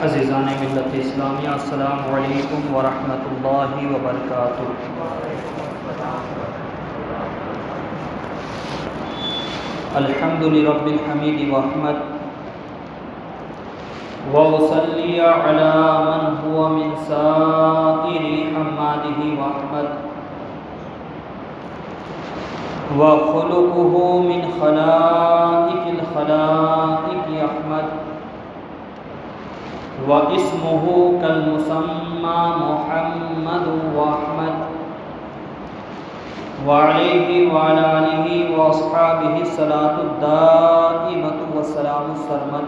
عزیزان ملت اسلامیہ، السلام علیکم ورحمۃ اللہ وبرکاتہ۔ الحمد لرب الحمید واحمد وأصلی علی من هو من سائر حماده واحمد وخلقه من خلائق الخلائق احمد واسمه كالمسمى محمد واحمد وعليه وعلى آله وأصحابه الصلاة الدائمة والسلام السرمد،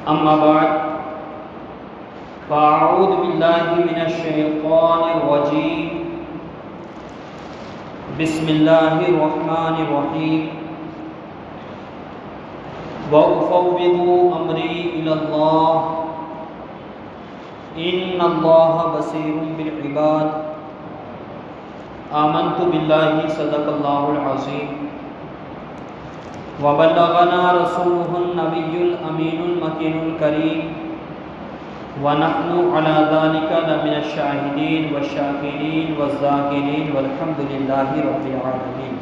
أما بعد فأعوذ بالله من الشيطان الرجيم، بسم الله الرحمن الرحيم، وأفوض أمري إلى الله إن الله بصير بالعباد، آمنت بالله صدق الله العظيم، وبلغنا رسوله النبي الأمين المكين الكريم، ونحن على ذلك لمن الشاهدين والشاكرين والذاكرين والحمد لله رب العالمين۔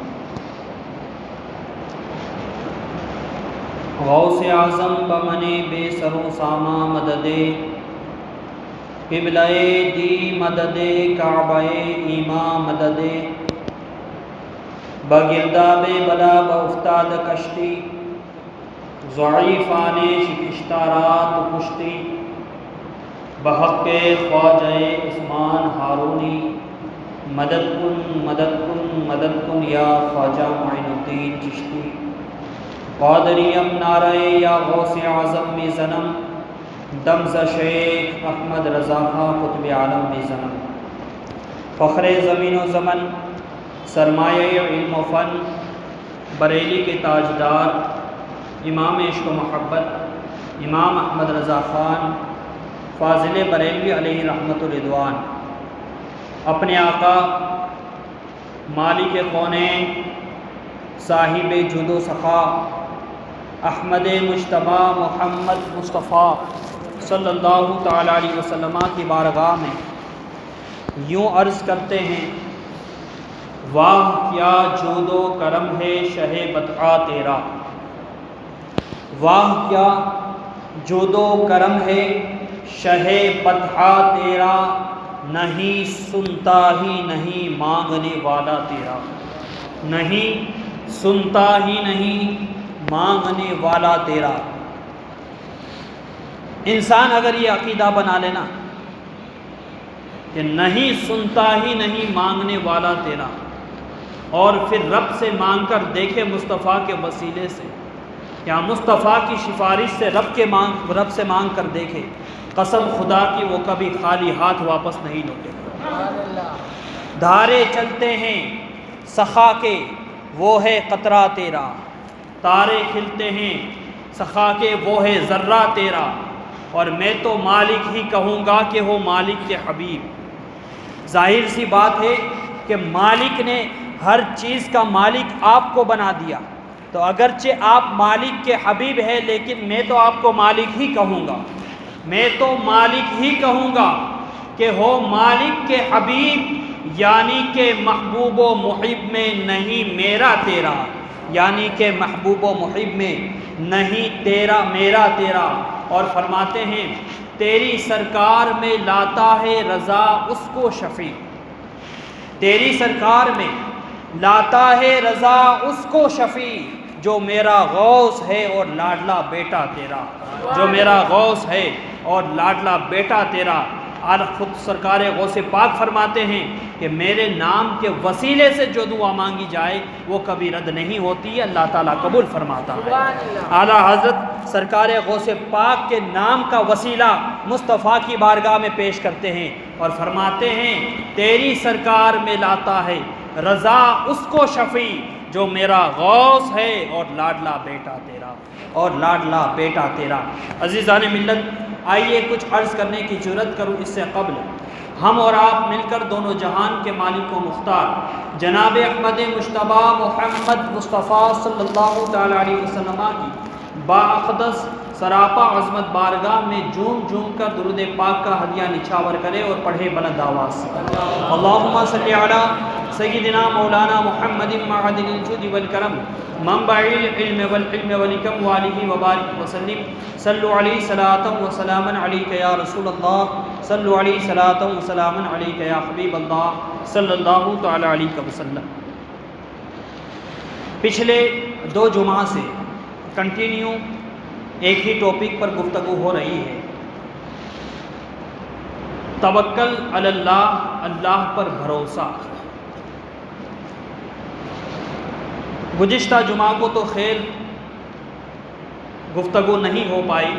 غوث اعظم بمنے بے سر و ساما مددے، قبلہ دی مددے، کعبہ ایمان مددے، بگرداب بلا بافتاد کشتی، ضعیفان شکستہ رات پشتی، بحق خواجہ عثمان ہارونی، مدد کن مدد کن مدد کن یا خواجہ معین الدین چشتی، قادریم نعرہ یا غوث اعظم میں زنم، دمز شیخ احمد رضا خان قطب عالم میں زنم، فخر زمین و زمن، سرمایہ علم و فن، بریلی کے تاجدار، امام عشق و محبت، امام احمد رضا خان فاضل بریلوی علیہ رحمت الرضوان، اپنے آقا مالک کونین، صاحب جود و سخا، احمد مجتبی محمد مصطفیٰ صلی اللہ تعالیٰ علیہ وسلم کی بارگاہ میں یوں عرض کرتے ہیں، واہ کیا جود و کرم ہے شہ بطحہ تیرا، واہ کیا جود و کرم ہے شہ بطحہ تیرا، نہیں سنتا ہی نہیں مانگنے والا تیرا، نہیں سنتا ہی نہیں مانگنے والا تیرا۔ انسان اگر یہ عقیدہ بنا لینا کہ نہیں سنتا ہی نہیں مانگنے والا تیرا، اور پھر رب سے مانگ کر دیکھے مصطفیٰ کے وسیلے سے، یا مصطفیٰ کی سفارش سے رب سے مانگ کر دیکھے، قسم خدا کی وہ کبھی خالی ہاتھ واپس نہیں لوٹے۔ دھارے چلتے ہیں سخا کے وہ ہے قطرہ تیرا، تارے کھلتے ہیں سخا کے وہ ہے ذرہ تیرا، اور میں تو مالک ہی کہوں گا کہ ہو مالک کے حبیب۔ ظاہر سی بات ہے کہ مالک نے ہر چیز کا مالک آپ کو بنا دیا، تو اگرچہ آپ مالک کے حبیب ہیں لیکن میں تو آپ کو مالک ہی کہوں گا، میں تو مالک ہی کہوں گا کہ ہو مالک کے حبیب، یعنی کہ محبوب و محب میں نہیں میرا تیرا، یعنی کہ محبوب و محب میں نہیں تیرا میرا تیرا۔ اور فرماتے ہیں تیری سرکار میں لاتا ہے رضا اس کو شفیع، تیری سرکار میں لاتا ہے رضا اس کو شفیع، جو میرا غوث ہے اور لاڈلا بیٹا تیرا، جو میرا غوث ہے اور لاڈلا بیٹا تیرا۔ اور خود سرکار غوث پاک فرماتے ہیں کہ میرے نام کے وسیلے سے جو دعا مانگی جائے وہ کبھی رد نہیں ہوتی ہے، اللہ تعالیٰ قبول فرماتا ہے۔ اعلیٰ حضرت سرکار غوث پاک کے نام کا وسیلہ مصطفیٰ کی بارگاہ میں پیش کرتے ہیں اور فرماتے ہیں تیری سرکار میں لاتا ہے رضا اس کو شفیع، جو میرا غوث ہے اور لاڈلا بیٹا تیرا، اور لاڈلا بیٹا تیرا۔ عزیزان ملت، آئیے کچھ عرض کرنے کی جرات کروں اس سے قبل ہم اور آپ مل کر دونوں جہان کے مالک و مختار جناب احمد مجتبی محمد مصطفیٰ صلی اللہ تعالیٰ علیہ وسلم کی باقدس سراپا عظمت بارگاہ میں جھوم جھوم کر درود پاک کا ہدیہ نچھاور کرے اور پڑھے بلند آواز سے۔ اللہم صلی علی سیدنا مولانا محمد معدن الجود والکرم منبع العلم والحلم والحکم وآلہ وبارک وسلم۔ صلو علیہ صلاۃ و سلاما علیک یا رسول اللہ، صلو علیہ صلاۃ و سلاما علیک یا حبیب اللہ صلی اللہ تعالی علیہ وسلم۔ پچھلے 2 جمعہ سے کنٹینیو ایک ہی ٹاپک پر گفتگو ہو رہی ہے، توکل علی اللہ، اللہ پر بھروسہ۔ گزشتہ جمعہ کو تو خیر گفتگو نہیں ہو پائی،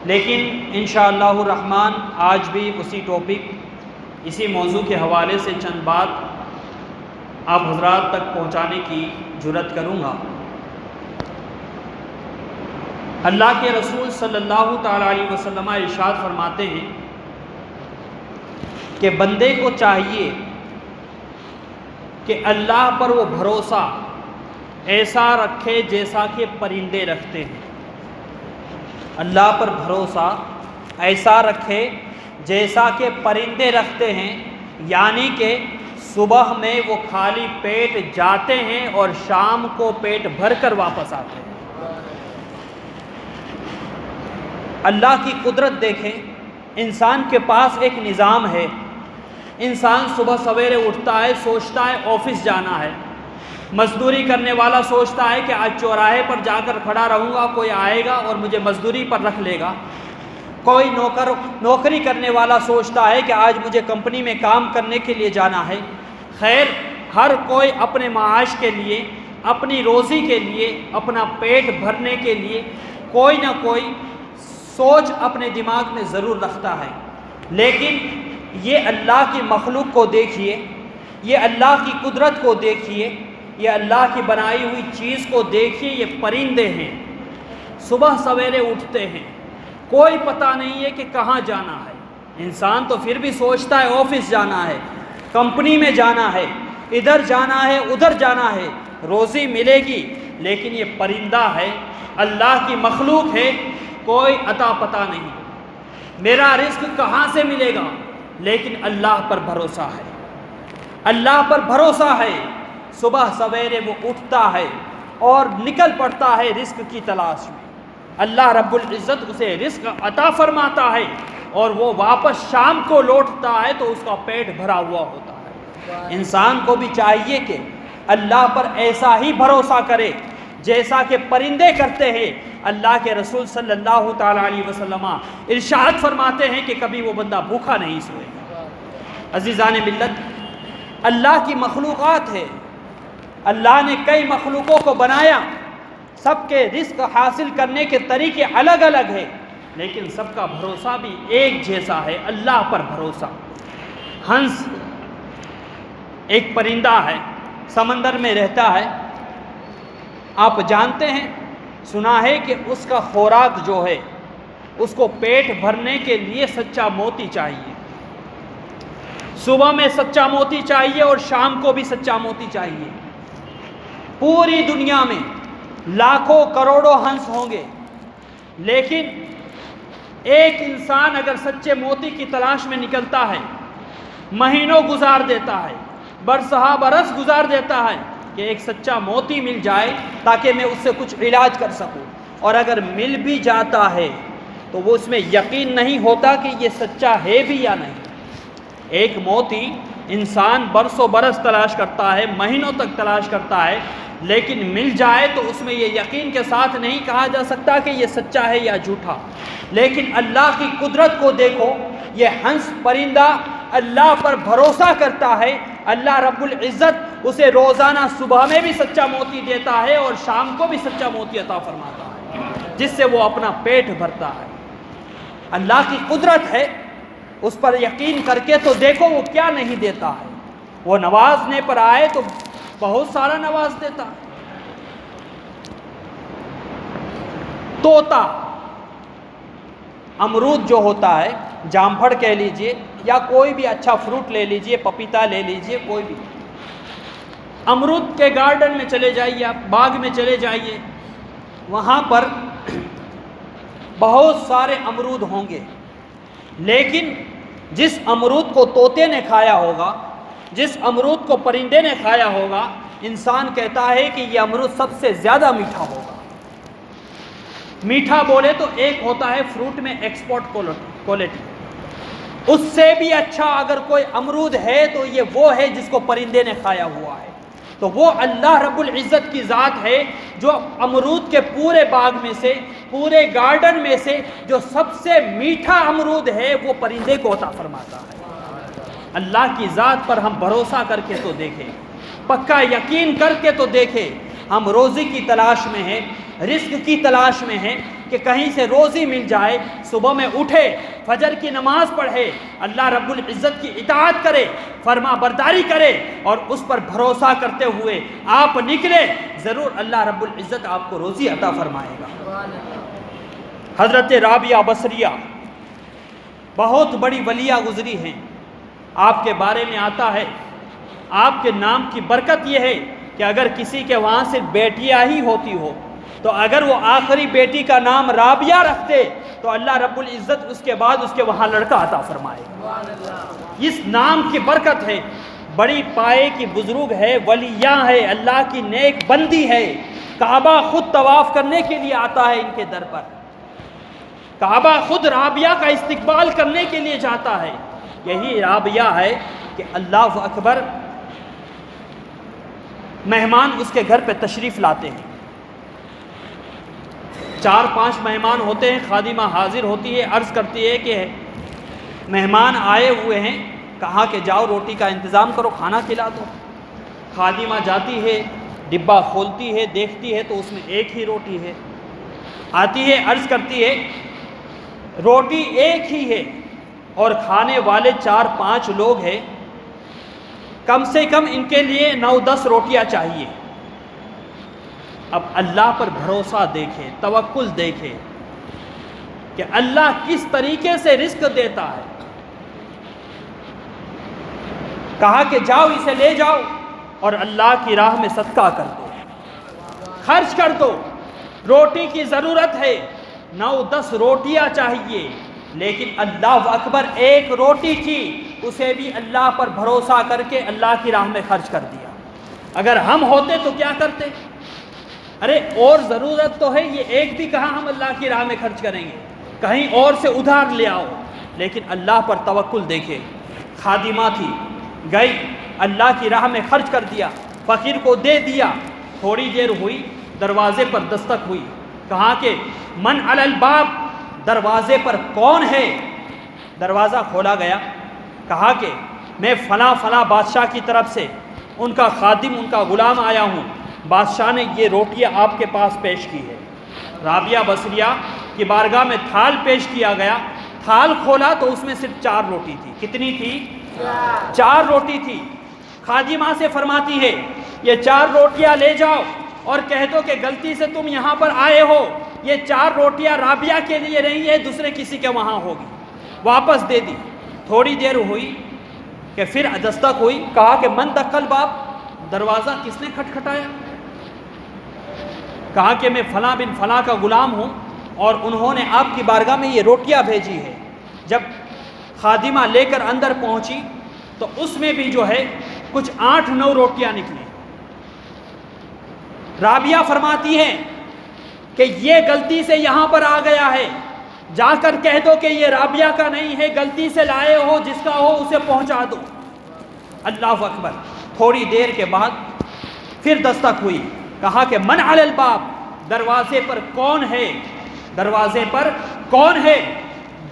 لیکن انشاءاللہ الرحمن آج بھی اسی ٹاپک، اسی موضوع کے حوالے سے چند بات آپ حضرات تک پہنچانے کی جرات کروں گا۔ اللہ کے رسول صلی اللہ تعالی علیہ وسلم ارشاد فرماتے ہیں کہ بندے کو چاہیے کہ اللہ پر وہ بھروسہ ایسا رکھے جیسا کہ پرندے رکھتے ہیں۔ اللہ پر بھروسہ ایسا رکھے جیسا کہ پرندے رکھتے ہیں، یعنی کہ صبح میں وہ خالی پیٹ جاتے ہیں اور شام کو پیٹ بھر کر واپس آتے ہیں۔ اللہ کی قدرت دیکھیں، انسان کے پاس ایک نظام ہے۔ انسان صبح سویرے اٹھتا ہے، سوچتا ہے آفس جانا ہے۔ مزدوری کرنے والا سوچتا ہے کہ آج چوراہے پر جا کر کھڑا رہوں گا، کوئی آئے گا اور مجھے مزدوری پر رکھ لے گا۔ کوئی نوکری کرنے والا سوچتا ہے کہ آج مجھے کمپنی میں کام کرنے کے لیے جانا ہے۔ خیر، ہر کوئی اپنے معاش کے لیے، اپنی روزی کے لیے، اپنا پیٹ بھرنے کے لیے کوئی نہ کوئی سوچ اپنے دماغ میں ضرور رکھتا ہے۔ لیکن یہ اللہ کی مخلوق کو دیکھیے، یہ اللہ کی قدرت کو دیکھیے، یہ اللہ کی بنائی ہوئی چیز کو دیکھیے۔ یہ پرندے ہیں، صبح سویرے اٹھتے ہیں، کوئی پتہ نہیں ہے کہ کہاں جانا ہے۔ انسان تو پھر بھی سوچتا ہے آفس جانا ہے، کمپنی میں جانا ہے، ادھر جانا ہے، ادھر جانا ہے، روزی ملے گی۔ لیکن یہ پرندہ ہے، اللہ کی مخلوق ہے، کوئی عطا پتہ نہیں، میرا رزق کہاں سے ملے گا۔ لیکن اللہ پر بھروسہ ہے، اللہ پر بھروسہ ہے۔ صبح سویرے وہ اٹھتا ہے اور نکل پڑتا ہے رزق کی تلاش میں۔ اللہ رب العزت اسے رزق عطا فرماتا ہے اور وہ واپس شام کو لوٹتا ہے تو اس کا پیٹ بھرا ہوا ہوتا ہے۔ انسان کو بھی چاہیے کہ اللہ پر ایسا ہی بھروسہ کرے جیسا کہ پرندے کرتے ہیں۔ اللہ کے رسول صلی اللہ تعالی علیہ وسلم ارشاد فرماتے ہیں کہ کبھی وہ بندہ بھوکا نہیں سوئے گا۔ عزیزان ملت، اللہ کی مخلوقات ہے، اللہ نے کئی مخلوقوں کو بنایا، سب کے رزق حاصل کرنے کے طریقے الگ الگ ہیں، لیکن سب کا بھروسہ بھی ایک جیسا ہے، اللہ پر بھروسہ۔ ہنس ایک پرندہ ہے، سمندر میں رہتا ہے۔ آپ جانتے ہیں، سنا ہے کہ اس کا خوراک جو ہے، اس کو پیٹ بھرنے کے لیے سچا موتی چاہیے۔ صبح میں سچا موتی چاہیے اور شام کو بھی سچا موتی چاہیے۔ پوری دنیا میں لاکھوں کروڑوں ہنس ہوں گے، لیکن ایک انسان اگر سچے موتی کی تلاش میں نکلتا ہے، مہینوں گزار دیتا ہے، برسہ برس گزار دیتا ہے کہ ایک سچا موتی مل جائے تاکہ میں اس سے کچھ علاج کر سکوں، اور اگر مل بھی جاتا ہے تو وہ اس میں یقین نہیں ہوتا کہ یہ سچا ہے بھی یا نہیں۔ ایک موتی انسان برسوں برس تلاش کرتا ہے، مہینوں تک تلاش کرتا ہے، لیکن مل جائے تو اس میں یہ یقین کے ساتھ نہیں کہا جا سکتا کہ یہ سچا ہے یا جھوٹا۔ لیکن اللہ کی قدرت کو دیکھو، یہ ہنس پرندہ اللہ پر بھروسہ کرتا ہے، اللہ رب العزت اسے روزانہ صبح میں بھی سچا موتی دیتا ہے اور شام کو بھی سچا موتی عطا فرماتا ہے، جس سے وہ اپنا پیٹ بھرتا ہے۔ اللہ کی قدرت ہے، اس پر یقین کر کے تو دیکھو وہ کیا نہیں دیتا ہے۔ وہ نوازنے پر آئے تو بہت سارا نواز دیتا۔ طوطا، امرود جو ہوتا ہے، جام پھڑ کہہ لیجئے یا کوئی بھی اچھا فروٹ لے لیجئے، پپیتا لے لیجئے، کوئی بھی امرود کے گارڈن میں چلے جائیے، آپ باغ میں چلے جائیے، وہاں پر بہت سارے امرود ہوں گے، لیکن جس امرود کو طوطے نے کھایا ہوگا، جس امرود کو پرندے نے کھایا ہوگا، انسان کہتا ہے کہ یہ امرود سب سے زیادہ میٹھا ہوگا۔ میٹھا بولے تو ایک ہوتا ہے فروٹ میں ایکسپورٹ کوالٹی، اس سے بھی اچھا اگر کوئی امرود ہے تو یہ وہ ہے جس کو پرندے نے کھایا ہوا ہے۔ تو وہ اللہ رب العزت کی ذات ہے جو امرود کے پورے باغ میں سے، پورے گارڈن میں سے جو سب سے میٹھا امرود ہے وہ پرندے کو عطا فرماتا ہے۔ اللہ کی ذات پر ہم بھروسہ کر کے تو دیکھیں، پکا یقین کر کے تو دیکھیں۔ ہم روزی کی تلاش میں ہیں، رزق کی تلاش میں ہیں کہ کہیں سے روزی مل جائے، صبح میں اٹھے، فجر کی نماز پڑھے، اللہ رب العزت کی اطاعت کرے، فرما برداری کرے، اور اس پر بھروسہ کرتے ہوئے آپ نکلے، ضرور اللہ رب العزت آپ کو روزی عطا فرمائے گا۔ حضرت رابعہ بصریہ بہت بڑی ولیہ گزری ہیں، آپ کے بارے میں آتا ہے، آپ کے نام کی برکت یہ ہے کہ اگر کسی کے وہاں صرف بیٹیاں ہی ہوتی ہو تو اگر وہ آخری بیٹی کا نام رابعہ رکھتے تو اللہ رب العزت اس کے بعد اس کے وہاں لڑکا عطا فرمائے۔ اس نام کی برکت ہے، بڑی پائے کی بزرگ ہے، ولیہ ہے، اللہ کی نیک بندی ہے، کعبہ خود طواف کرنے کے لیے آتا ہے ان کے در پر، کعبہ خود رابعہ کا استقبال کرنے کے لیے جاتا ہے۔ یہی رابعہ ہے کہ اللہ اکبر مہمان اس کے گھر پہ تشریف لاتے ہیں، 4-5 مہمان ہوتے ہیں، خادمہ حاضر ہوتی ہے، عرض کرتی ہے کہ مہمان آئے ہوئے ہیں، کہا کہ جاؤ روٹی کا انتظام کرو، کھانا کھلا دو۔ خادمہ جاتی ہے، ڈبہ کھولتی ہے، دیکھتی ہے تو اس میں ایک ہی روٹی ہے، آتی ہے، عرض کرتی ہے روٹی ایک ہی ہے اور کھانے والے 4-5 لوگ ہیں، کم سے کم ان کے لیے 9-10 روٹیاں چاہیے۔ اب اللہ پر بھروسہ دیکھے، توکل دیکھے کہ اللہ کس طریقے سے رزق دیتا ہے۔ کہا کہ جاؤ اسے لے جاؤ اور اللہ کی راہ میں صدقہ کر دو، خرچ کر دو، روٹی کی ضرورت ہے، 9-10 روٹیاں چاہیے، لیکن اللہ اکبر ایک روٹی تھی، اسے بھی اللہ پر بھروسہ کر کے اللہ کی راہ میں خرچ کر دیا۔ اگر ہم ہوتے تو کیا کرتے؟ ارے اور ضرورت تو ہے، یہ ایک بھی کہاں ہم اللہ کی راہ میں خرچ کریں گے، کہیں اور سے ادھار لے آؤ، لیکن اللہ پر توکل دیکھے۔ خادمہ تھی، گئی اللہ کی راہ میں خرچ کر دیا، فقیر کو دے دیا، تھوڑی دیر ہوئی، دروازے پر دستک ہوئی، کہا کہ من علی الباب، دروازے پر کون ہے؟ دروازہ کھولا گیا، کہا کہ میں فلاں فلاں بادشاہ کی طرف سے ان کا خادم، ان کا غلام آیا ہوں، بادشاہ نے یہ روٹیاں آپ کے پاس پیش کی ہے۔ رابعہ بصریہ کی بارگاہ میں تھال پیش کیا گیا، تھال کھولا تو اس میں صرف 4 روٹی تھی۔ کتنی تھی؟ 4 روٹی تھی۔ خادمہ سے فرماتی ہے یہ 4 روٹیاں لے جاؤ اور کہہ دو کہ غلطی سے تم یہاں پر آئے ہو، یہ 4 روٹیاں رابعہ کے لیے نہیں ہے، دوسرے کسی کے وہاں ہوگی۔ واپس دے دی۔ تھوڑی دیر ہوئی کہ پھر دستک ہوئی، کہا کہ من دق الباب، دروازہ کس نے کھٹکھٹایا؟ کہا کہ میں فلاں بن فلاں کا غلام ہوں اور انہوں نے آپ کی بارگاہ میں یہ روٹیاں بھیجی ہے۔ جب خادمہ لے کر اندر پہنچی تو اس میں بھی جو ہے کچھ 8-9 روٹیاں نکلی۔ رابعہ فرماتی ہیں کہ یہ غلطی سے یہاں پر آ گیا ہے، جا کر کہہ دو کہ یہ رابعہ کا نہیں ہے، غلطی سے لائے ہو، جس کا ہو اسے پہنچا دو۔ اللہ اکبر۔ تھوڑی دیر کے بعد پھر دستک ہوئی، کہا کہ من علی الباب، دروازے پر کون ہے؟ دروازے پر کون ہے؟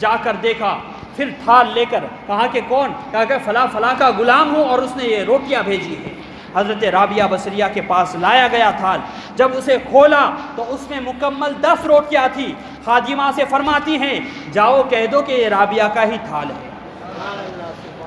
جا کر دیکھا، پھر تھال لے کر کہا کہ کون؟ کہا کہ فلاں فلاں کا غلام ہوں اور اس نے یہ روٹیاں بھیجی ہے۔ حضرت رابعہ بصریہ کے پاس لایا گیا تھال، جب اسے کھولا تو اس میں مکمل 10 روٹیاں تھی۔ خادمہ سے فرماتی ہیں جاؤ کہہ دو کہ یہ رابعہ کا ہی تھال ہے۔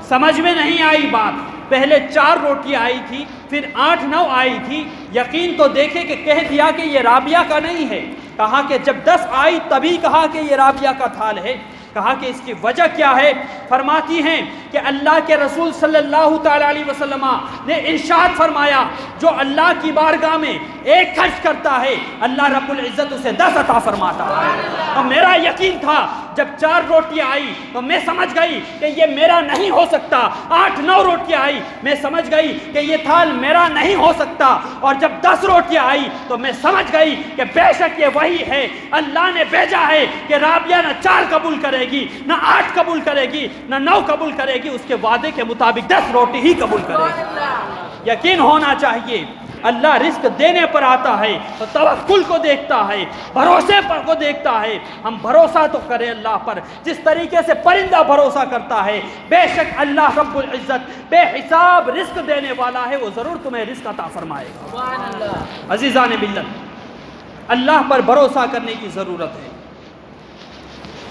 سمجھ میں نہیں آئی بات، پہلے 4 روٹیاں آئی تھی، پھر 8-9 آئی تھی، یقین تو دیکھے کہ کہہ دیا کہ یہ رابعہ کا نہیں ہے۔ کہا کہ جب 10 آئی تبھی کہا کہ یہ رابعہ کا تھال ہے۔ کہا کہ اس کی وجہ کیا ہے؟ فرماتی ہیں کہ اللہ کے رسول صلی اللہ تعالیٰ علیہ وسلم نے ارشاد فرمایا جو اللہ کی بارگاہ میں ایک خرچ کرتا ہے اللہ رب العزت اسے 10 عطا فرماتا ہے۔ اور میرا یقین تھا جب 4 روٹیاں آئی تو میں سمجھ گئی کہ یہ میرا نہیں ہو سکتا، 8-9 روٹیاں آئی میں سمجھ گئی کہ یہ تھال میرا نہیں ہو سکتا، اور جب 10 روٹیاں آئی تو میں سمجھ گئی کہ بے شک یہ وہی ہے، اللہ نے بھیجا ہے کہ رابعہ نہ 4 قبول کرے گی، نہ 8 قبول کرے گی، نہ 9 قبول کرے گی، اس کے وعدے کے مطابق 10 روٹی ہی قبول کرے گی۔ یقین ہونا چاہیے اللہ رزق دینے پر آتا ہے تو توکل کو دیکھتا ہے، بھروسے پر کو دیکھتا ہے۔ ہم بھروسہ تو کریں اللہ پر جس طریقے سے پرندہ بھروسہ کرتا ہے، بے شک اللہ رب العزت بے حساب رزق دینے والا ہے، وہ ضرور تمہیں رزق عطا فرمائے گا۔ عزیزان ملت، اللہ پر بھروسہ کرنے کی ضرورت ہے،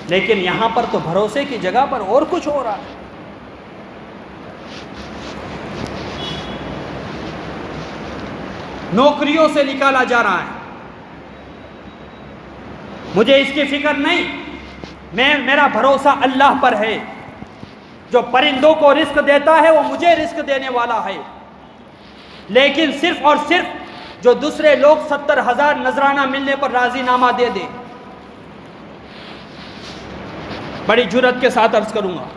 لیکن یہاں پر تو بھروسے کی جگہ پر اور کچھ ہو رہا ہے۔ نوکریوں سے نکالا جا رہا ہے، مجھے اس کی فکر نہیں، میرا بھروسہ اللہ پر ہے، جو پرندوں کو رزق دیتا ہے وہ مجھے رزق دینے والا ہے۔ لیکن صرف اور صرف جو دوسرے لوگ 70,000 نذرانہ ملنے پر راضی نامہ دے دیں، بڑی جرات کے ساتھ عرض کروں گا،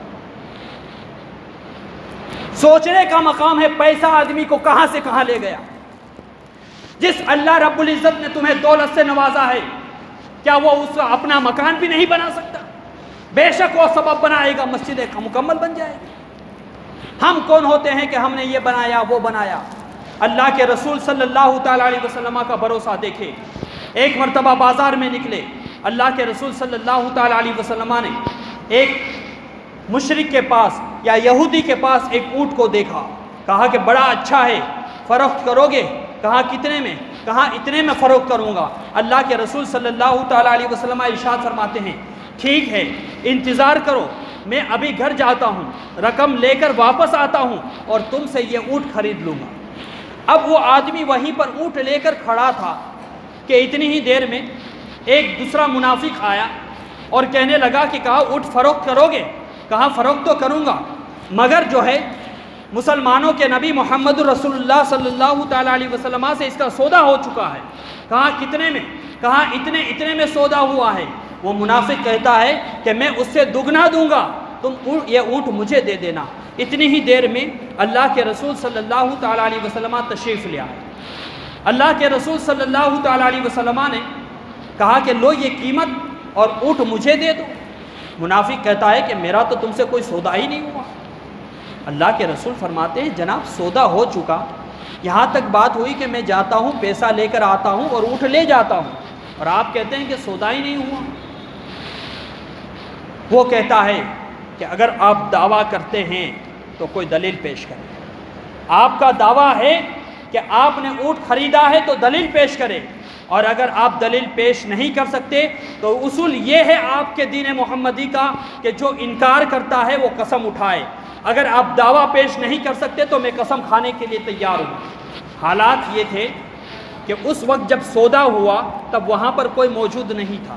سوچنے کا مقام ہے پیسہ آدمی کو کہاں سے کہاں لے گیا۔ جس اللہ رب العزت نے تمہیں دولت سے نوازا ہے، کیا وہ اس کا اپنا مکان بھی نہیں بنا سکتا؟ بے شک وہ سبب بنائے گا، مسجد مکمل بن جائے گی۔ ہم کون ہوتے ہیں کہ ہم نے یہ بنایا وہ بنایا؟ اللہ کے رسول صلی اللہ تعالیٰ علیہ وسلم کا بھروسہ دیکھے۔ ایک مرتبہ بازار میں نکلے، اللہ کے رسول صلی اللہ تعالیٰ علیہ وسلم نے ایک مشرک کے پاس یا یہودی کے پاس ایک اونٹ کو دیکھا، کہا کہ بڑا اچھا ہے، فروخت کرو گے؟ کہا کتنے میں؟ کہا اتنے میں فروخت کروں گا۔ اللہ کے رسول صلی اللہ تعالیٰ علیہ وسلم ارشاد فرماتے ہیں ٹھیک ہے، انتظار کرو، میں ابھی گھر جاتا ہوں، رقم لے کر واپس آتا ہوں اور تم سے یہ اونٹ خرید لوں گا۔ اب وہ آدمی وہیں پر اونٹ لے کر کھڑا تھا کہ اتنی ہی دیر میں ایک دوسرا منافق آیا اور کہنے لگا کہ کہا اونٹ فروخت کرو گے؟ کہا فروخت تو کروں گا، مگر جو ہے مسلمانوں کے نبی محمد رسول اللہ صلی اللہ تعالیٰ علیہ وسلم سے اس کا سودا ہو چکا ہے۔ کہا کتنے میں؟ کہا اتنے میں سودا ہوا ہے۔ وہ منافق کہتا ہے کہ میں اس سے دگنا دوں گا، تم یہ اونٹ مجھے دے دینا۔ اتنی ہی دیر میں اللہ کے رسول صلی اللہ تعالیٰ علیہ وسلم تشریف لے آئے۔ اللہ کے رسول صلی اللہ تعالیٰ علیہ وسلم نے کہا کہ لو یہ قیمت اور اونٹ مجھے دے دو۔ منافق کہتا ہے کہ میرا تو تم سے کوئی سودا ہی نہیں ہوا۔ اللہ کے رسول فرماتے ہیں جناب سودا ہو چکا، یہاں تک بات ہوئی کہ میں جاتا ہوں پیسہ لے کر آتا ہوں اور اونٹ لے جاتا ہوں، اور آپ کہتے ہیں کہ سودا ہی نہیں ہوا۔ وہ کہتا ہے کہ اگر آپ دعویٰ کرتے ہیں تو کوئی دلیل پیش کریں۔ آپ کا دعویٰ ہے کہ آپ نے اونٹ خریدا ہے تو دلیل پیش کرے، اور اگر آپ دلیل پیش نہیں کر سکتے تو اصول یہ ہے آپ کے دین محمدی کا کہ جو انکار کرتا ہے وہ قسم اٹھائے۔ اگر آپ دعویٰ پیش نہیں کر سکتے تو میں قسم کھانے کے لیے تیار ہوں۔ حالات یہ تھے کہ اس وقت جب سودا ہوا تب وہاں پر کوئی موجود نہیں تھا،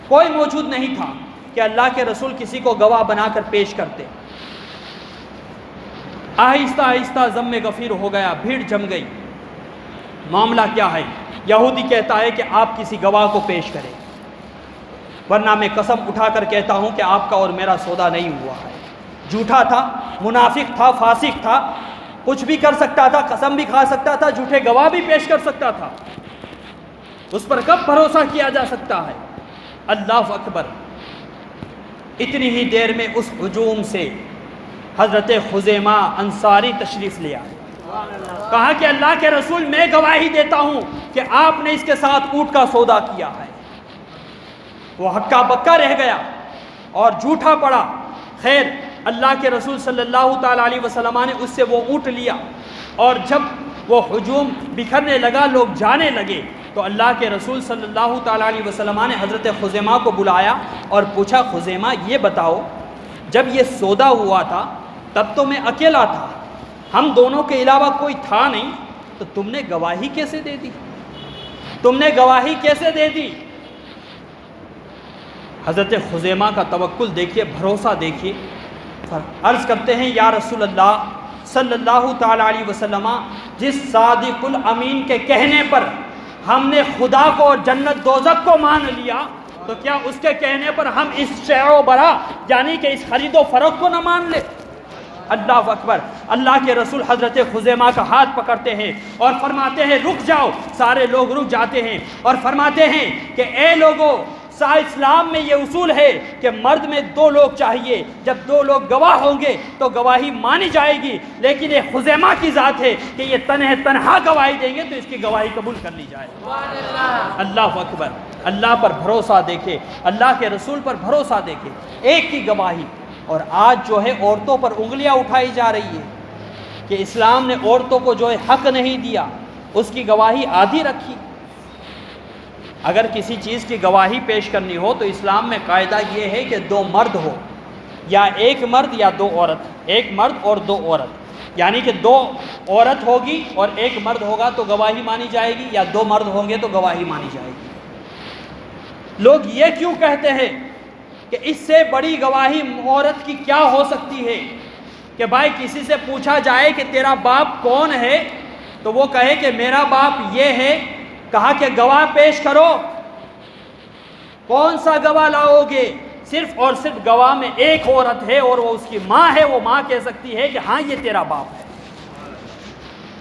کوئی موجود نہیں تھا کہ اللہ کے رسول کسی کو گواہ بنا کر پیش کرتے۔ آہستہ آہستہ ضم غفیر ہو گیا، بھیڑ جم گئی۔ معاملہ کیا ہے؟ یہودی کہتا ہے کہ آپ کسی گواہ کو پیش کریں، ورنہ میں قسم اٹھا کر کہتا ہوں کہ آپ کا اور میرا سودا نہیں ہوا ہے۔ جھوٹا تھا، منافق تھا، فاسق تھا، کچھ بھی کر سکتا تھا، قسم بھی کھا سکتا تھا، جھوٹے گواہ بھی پیش کر سکتا تھا۔ اس پر کب بھروسہ کیا جا سکتا ہے؟ اللہ اکبر۔ اتنی ہی دیر میں اس ہجوم سے حضرت خزیمہ انصاری تشریف لے آئے۔ کہا کہ اللہ کے رسول میں گواہی دیتا ہوں کہ آپ نے اس کے ساتھ اونٹ کا سودا کیا ہے۔ وہ ہکا بکا رہ گیا اور جھوٹا پڑا۔ خیر اللہ کے رسول صلی اللہ تعالیٰ علیہ وسلم نے اس سے وہ اونٹ لیا، اور جب وہ ہجوم بکھرنے لگا، لوگ جانے لگے، تو اللہ کے رسول صلی اللہ تعالیٰ علیہ وسلم نے حضرت خزیمہ کو بلایا اور پوچھا خزیمہ یہ بتاؤ جب یہ سودا ہوا تھا تب تو میں اکیلا تھا، ہم دونوں کے علاوہ کوئی تھا نہیں، تو تم نے گواہی کیسے دے دی؟ تم نے گواہی کیسے دے دی؟ حضرت خزیمہ کا توکل دیکھیے، بھروسہ دیکھیے۔ عرض کرتے ہیں یا رسول اللہ صلی اللہ تعالیٰ علیہ وسلم، جس صادق الامین کے کہنے پر ہم نے خدا کو اور جنت دوزخ کو مان لیا، تو کیا اس کے کہنے پر ہم اس شیع و برا یعنی کہ اس خرید و فروخت کو نہ مان لے؟ اللہ اکبر۔ اللہ کے رسول حضرت خزیمہ کا ہاتھ پکڑتے ہیں اور فرماتے ہیں رک جاؤ، سارے لوگ رک جاتے ہیں اور فرماتے ہیں کہ اے لوگو، اسلام میں یہ اصول ہے کہ مرد میں 2 لوگ چاہیے، جب 2 لوگ گواہ ہوں گے تو گواہی مانی جائے گی، لیکن یہ خزیمہ کی ذات ہے کہ یہ تنہا گواہی دیں گے تو اس کی گواہی قبول کر لی جائے۔ اللہ اکبر۔ اللہ پر بھروسہ دیکھے، اللہ کے رسول پر بھروسہ دیکھے، ایک کی گواہی۔ اور آج جو ہے عورتوں پر انگلیاں اٹھائی جا رہی ہے کہ اسلام نے عورتوں کو جو ہے حق نہیں دیا، اس کی گواہی آدھی رکھی۔ اگر کسی چیز کی گواہی پیش کرنی ہو تو اسلام میں قاعدہ یہ ہے کہ 2 مرد ہو، یا 1 مرد یا 2 عورت، 1 مرد اور 2 عورت، یعنی کہ 2 عورت ہوگی اور 1 مرد ہوگا تو گواہی مانی جائے گی، یا 2 مرد ہوں گے تو گواہی مانی جائے گی۔ لوگ یہ کیوں کہتے ہیں کہ اس سے بڑی گواہی عورت کی کیا ہو سکتی ہے کہ بھائی کسی سے پوچھا جائے کہ تیرا باپ کون ہے تو وہ کہے کہ میرا باپ یہ ہے، کہا کہ گواہ پیش کرو، کون سا گواہ لاؤ گے؟ صرف اور صرف گواہ میں 1 عورت ہے اور وہ اس کی ماں ہے، وہ ماں کہہ سکتی ہے کہ ہاں یہ تیرا باپ ہے۔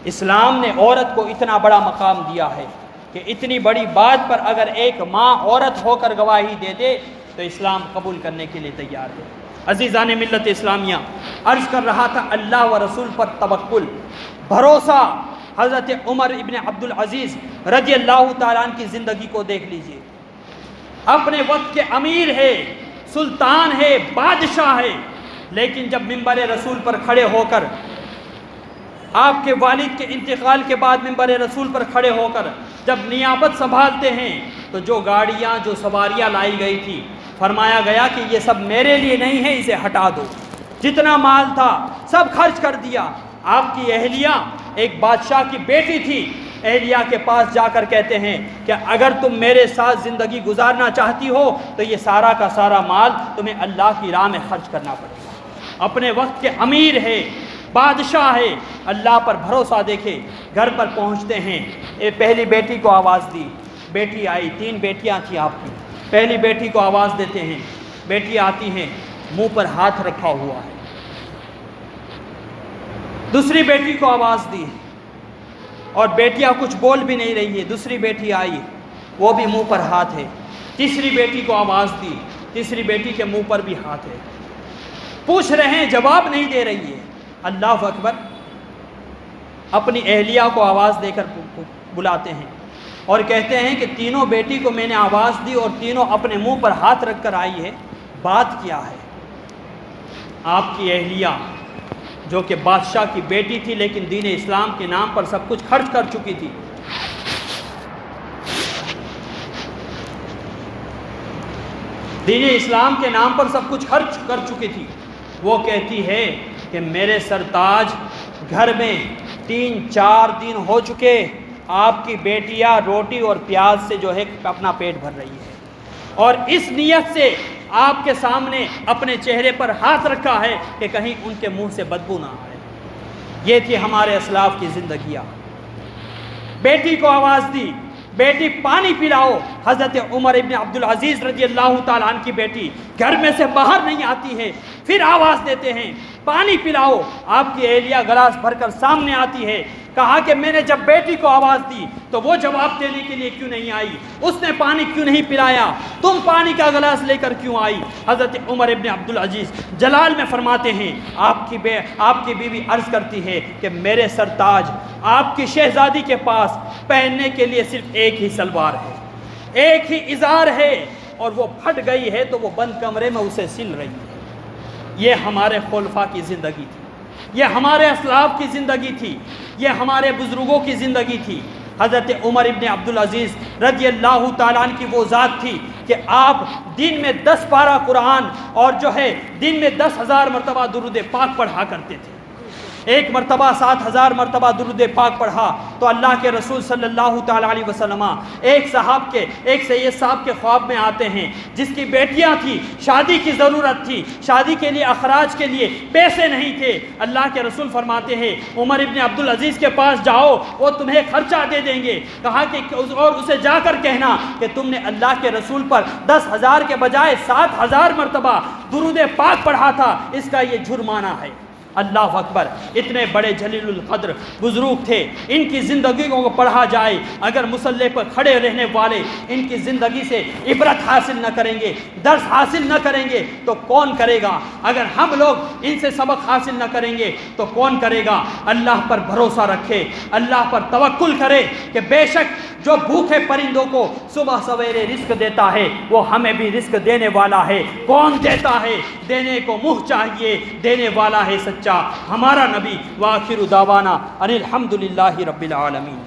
اسلام نے عورت کو اتنا بڑا مقام دیا ہے کہ اتنی بڑی بات پر اگر ایک ماں عورت ہو کر گواہی دے دے تو اسلام قبول کرنے کے لیے تیار ہے۔ عزیزان ملت اسلامیہ، عرض کر رہا تھا اللہ و رسول پر توکل، بھروسہ۔ حضرت عمر ابن عبدالعزیز رضی اللہ تعالیٰ عنہ کی زندگی کو دیکھ لیجئے، اپنے وقت کے امیر ہے، سلطان ہے، بادشاہ ہے، لیکن جب منبر رسول پر کھڑے ہو کر، آپ کے والد کے انتقال کے بعد منبر رسول پر کھڑے ہو کر جب نیابت سنبھالتے ہیں تو جو گاڑیاں، جو سواریاں لائی گئی تھی، فرمایا گیا کہ یہ سب میرے لیے نہیں ہے، اسے ہٹا دو۔ جتنا مال تھا سب خرچ کر دیا۔ آپ کی اہلیہ ایک بادشاہ کی بیٹی تھی، اہلیہ کے پاس جا کر کہتے ہیں کہ اگر تم میرے ساتھ زندگی گزارنا چاہتی ہو تو یہ سارا کا سارا مال تمہیں اللہ کی راہ میں خرچ کرنا پڑے گا۔ اپنے وقت کے امیر ہے، بادشاہ ہے، اللہ پر بھروسہ دیکھے، گھر پر پہنچتے ہیں، پہلی بیٹی کو آواز دی، بیٹی آئی، 3 بیٹیاں تھیں آپ کی، پہلی بیٹی کو آواز دیتے ہیں، بیٹی آتی ہے، منہ پر ہاتھ رکھا ہوا ہے۔ دوسری بیٹی کو آواز دی اور بیٹیاں کچھ بول بھی نہیں رہی ہے، دوسری بیٹی آئی، وہ بھی منہ پر ہاتھ ہے۔ تیسری بیٹی کو آواز دی، تیسری بیٹی کے منہ پر بھی ہاتھ ہے، پوچھ رہے ہیں، جواب نہیں دے رہی ہے۔ اللہ اکبر۔ اپنی اہلیہ کو آواز دے کر بلاتے ہیں اور کہتے ہیں کہ تینوں بیٹی کو میں نے آواز دی اور تینوں اپنے منہ پر ہاتھ رکھ کر آئی ہے، بات کیا ہے؟ آپ کی اہلیہ جو کہ بادشاہ کی بیٹی تھی لیکن دین اسلام کے نام پر سب کچھ خرچ کر چکی تھی، دین اسلام کے نام پر سب کچھ خرچ کر چکی تھی، وہ کہتی ہے کہ میرے سرتاج، گھر میں 3-4 دن ہو چکے، آپ کی بیٹیاں روٹی اور پیاز سے جو ہے اپنا پیٹ بھر رہی ہے، اور اس نیت سے آپ کے سامنے اپنے چہرے پر ہاتھ رکھا ہے کہ کہیں ان کے منہ سے بدبو نہ آئے۔ یہ تھی ہمارے اسلاف کی زندگیاں۔ بیٹی کو آواز دی، بیٹی پانی پلاؤ۔ حضرت عمر ابن عبدالعزیز رضی اللہ تعالیٰ عنہ کی بیٹی گھر میں سے باہر نہیں آتی ہے، پھر آواز دیتے ہیں پانی پلاؤ۔ آپ کی اہلیہ گلاس بھر کر سامنے آتی ہے، کہا کہ میں نے جب بیٹی کو آواز دی تو وہ جواب دینے کے لیے کیوں نہیں آئی، اس نے پانی کیوں نہیں پلایا، تم پانی کا گلاس لے کر کیوں آئی؟ حضرت عمر ابن عبدالعزیز جلال میں فرماتے ہیں، آپ کی بیوی عرض کرتی ہے کہ میرے سرتاج، آپ کی شہزادی کے پاس پہننے کے لیے صرف ایک ہی سلوار ہے، ایک ہی ازار ہے، اور وہ پھٹ گئی ہے تو وہ بند کمرے میں اسے سل رہی ہے۔ یہ ہمارے خلفاء کی زندگی تھی، یہ ہمارے اسلاف کی زندگی تھی، یہ ہمارے بزرگوں کی زندگی تھی۔ حضرت عمر ابن عبدالعزیز رضی اللہ تعالیٰ عنہ کی وہ ذات تھی کہ آپ دن میں 10 پارہ قرآن اور جو ہے دن میں 10,000 مرتبہ درود پاک پڑھا کرتے تھے۔ ایک مرتبہ 7000 مرتبہ درود پاک پڑھا تو اللہ کے رسول صلی اللہ تعالیٰ علیہ وسلم ایک سید صاحب کے خواب میں آتے ہیں جس کی بیٹیاں تھیں، شادی کی ضرورت تھی، شادی کے لیے اخراج کے لیے پیسے نہیں تھے۔ اللہ کے رسول فرماتے ہیں عمر ابن عبدالعزیز کے پاس جاؤ، وہ تمہیں خرچہ دے دیں گے۔ کہا کہ اور اسے جا کر کہنا کہ تم نے اللہ کے رسول پر 10,000 کے بجائے 7,000 مرتبہ درود پاک پڑھا تھا، اس کا یہ جرمانہ ہے۔ اللہ اکبر، اتنے بڑے جلیل القدر بزرگ تھے، ان کی زندگیوں کو پڑھا جائے، اگر مصلی پر کھڑے رہنے والے ان کی زندگی سے عبرت حاصل نہ کریں گے، درس حاصل نہ کریں گے تو کون کرے گا؟ اگر ہم لوگ ان سے سبق حاصل نہ کریں گے تو کون کرے گا؟ اللہ پر بھروسہ رکھے، اللہ پر توکل کرے کہ بے شک جو بھوکے پرندوں کو صبح سویرے رزق دیتا ہے وہ ہمیں بھی رزق دینے والا ہے۔ کون دیتا ہے؟ دینے کو منہ چاہیے، دینے والا ہے سچا ہمارا نبی۔ وآخر دعوانا ان الحمد للہ رب العالمین۔